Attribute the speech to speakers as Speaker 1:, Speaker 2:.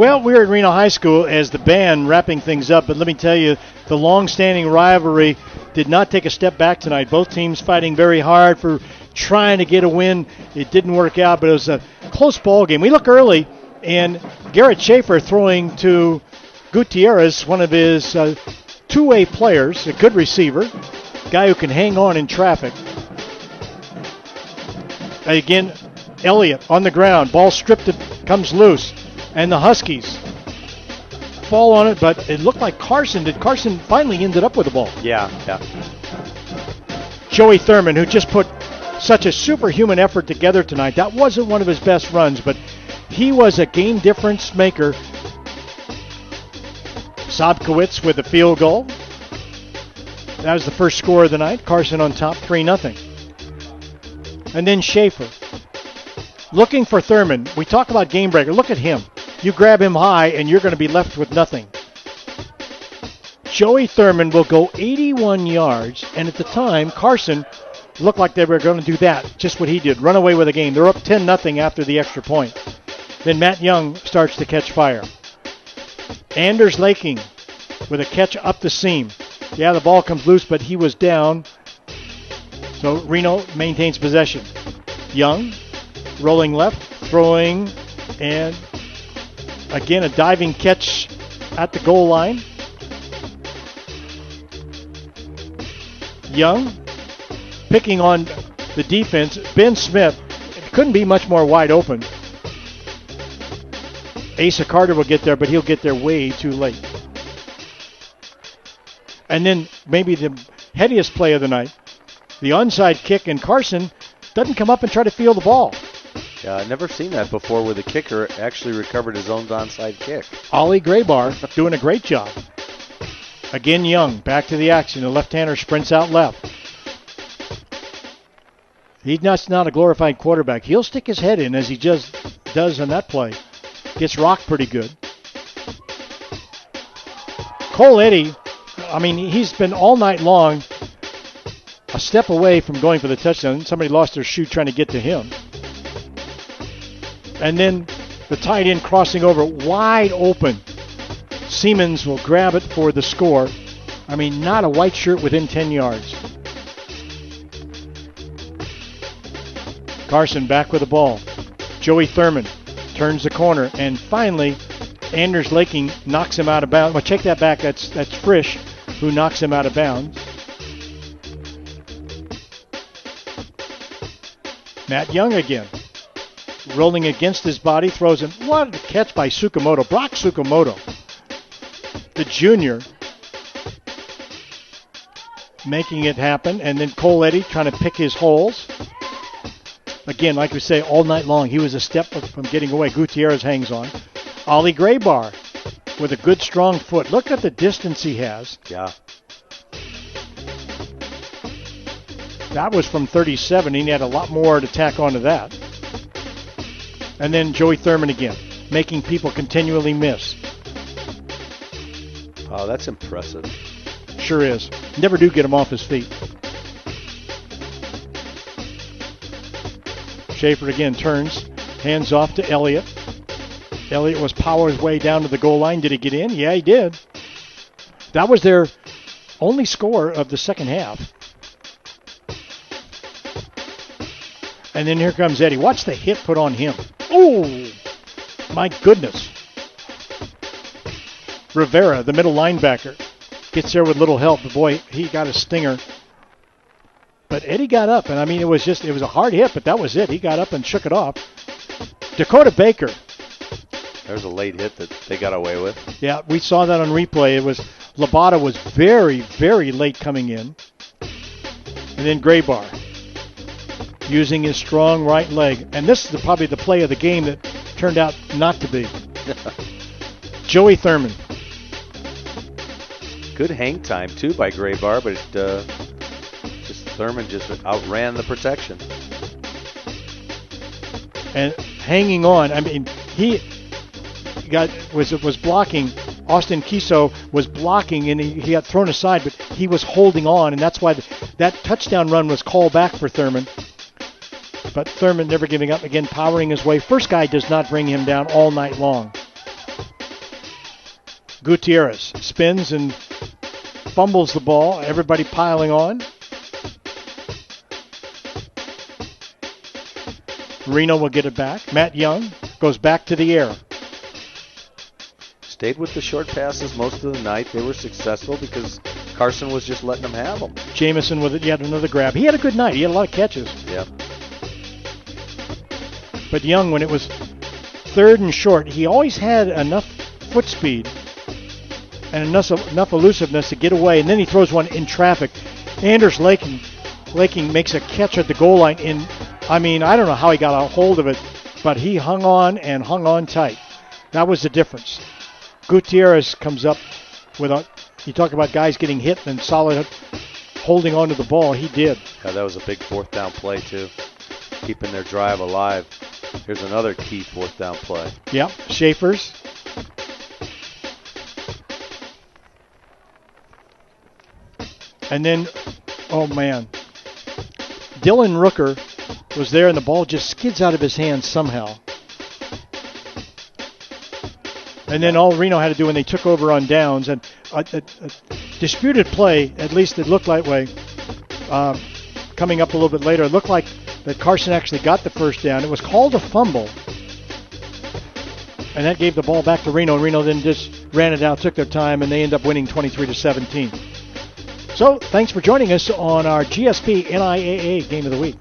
Speaker 1: Well, we're at Reno High School as the band wrapping things up, but let me tell you, the long-standing rivalry did not take a step back tonight. Both teams fighting very hard for trying to get a win. It didn't work out, but it was a close ball game. We look early, and Garrett Schaefer throwing to Gutierrez, one of his two-way players, a good receiver, guy who can hang on in traffic. Again, Elliott on the ground, ball stripped, comes loose. And the Huskies fall on it, but it looked like Carson finally ended up with the ball.
Speaker 2: Yeah.
Speaker 1: Joey Thurman, who just put such a superhuman effort together tonight. That wasn't one of his best runs, but he was a game difference maker. Sobkowitz with a field goal. That was the first score of the night. Carson on top, 3-0. And then Schaefer. Looking for Thurman. We talk about game breaker. Look at him. You grab him high, and you're going to be left with nothing. Joey Thurman will go 81 yards, and at the time, Carson looked like they were going to do that, just what he did, run away with the game. They're up 10-0 after the extra point. Then Matt Young starts to catch fire. Anders Laking with a catch up the seam. Yeah, the ball comes loose, but he was down. So Reno maintains possession. Young rolling left, throwing, and again, a diving catch at the goal line. Young picking on the defense. Ben Smith couldn't be much more wide open. Asa Carter will get there, but he'll get there way too late. And then maybe the headiest play of the night, the onside kick, and Carson doesn't come up and try to field the ball.
Speaker 2: Yeah, I've never seen that before where the kicker actually recovered his own onside kick.
Speaker 1: Ollie Graybar doing a great job. Again, Young back to the action. The left-hander sprints out left. He's not a glorified quarterback. He'll stick his head in as he just does on that play. Gets rocked pretty good. Cole Eddy, he's been all night long a step away from going for the touchdown. Somebody lost their shoe trying to get to him. And then the tight end crossing over wide open. Siemens will grab it for the score. Not a white shirt within 10 yards. Carson back with the ball. Joey Thurman turns the corner, and finally Anders Laking knocks him out of bounds. Well, take that back. That's Frisch who knocks him out of bounds. Matt Young again. Rolling against his body, throws him. What a catch by Tsukamoto. Brock Tsukamoto, the junior, making it happen. And then Cole Eddy trying to pick his holes. Again, like we say, all night long, he was a step from getting away. Gutierrez hangs on. Ollie Graybar with a good, strong foot. Look at the distance he has.
Speaker 2: Yeah.
Speaker 1: That was from 37. He had a lot more to tack onto that. And then Joey Thurman again, making people continually miss.
Speaker 2: Oh, that's impressive.
Speaker 1: Sure is. Never do get him off his feet. Schaefer again turns, hands off to Elliott. Elliott was powered his way down to the goal line. Did he get in? Yeah, he did. That was their only score of the second half. And then here comes Eddy. Watch the hit put on him. Oh, my goodness. Rivera, the middle linebacker, gets there with little help. But boy, he got a stinger. But Eddy got up, and it was a hard hit, but that was it. He got up and shook it off. Dakota Baker.
Speaker 2: There's a late hit that they got away with.
Speaker 1: Yeah, we saw that on replay. Labata was very, very late coming in. And then Graybar, using his strong right leg. And this is probably the play of the game that turned out not to be. Joey Thurman.
Speaker 2: Good hang time, too, by Graybar, but Thurman just outran the protection.
Speaker 1: And hanging on. He was blocking. Austin Kiso was blocking, and he got thrown aside, but he was holding on, and that's why that touchdown run was called back for Thurman. But Thurman never giving up, again powering his way. First guy does not bring him down all night long. Gutierrez spins and fumbles the ball. Everybody piling on. Reno will get it back. Matt Young goes back to the air.
Speaker 2: Stayed with the short passes most of the night. They were successful because Carson was just letting them have them.
Speaker 1: Jamison with it, yet another grab. He had a good night. He had a lot of catches.
Speaker 2: Yep.
Speaker 1: But Young, when it was third and short, he always had enough foot speed and enough elusiveness to get away, and then he throws one in traffic. Anders Laking makes a catch at the goal line. I don't know how he got a hold of it, but he hung on and hung on tight. That was the difference. Gutierrez comes up with you talk about guys getting hit and solid holding on to the ball. He did.
Speaker 2: Yeah, that was a big fourth down play, too. Keeping their drive alive. Here's another key fourth down play.
Speaker 1: Yep, Schaefer's. And then, oh man, Dylan Rooker was there and the ball just skids out of his hands somehow. And then all Reno had to do when they took over on downs, and a disputed play, at least it looked that way, coming up a little bit later, it looked like that Carson actually got the first down. It was called a fumble, and that gave the ball back to Reno. Reno then just ran it out, took their time, and they end up winning 23-17. So thanks for joining us on our GSP NIAA Game of the Week.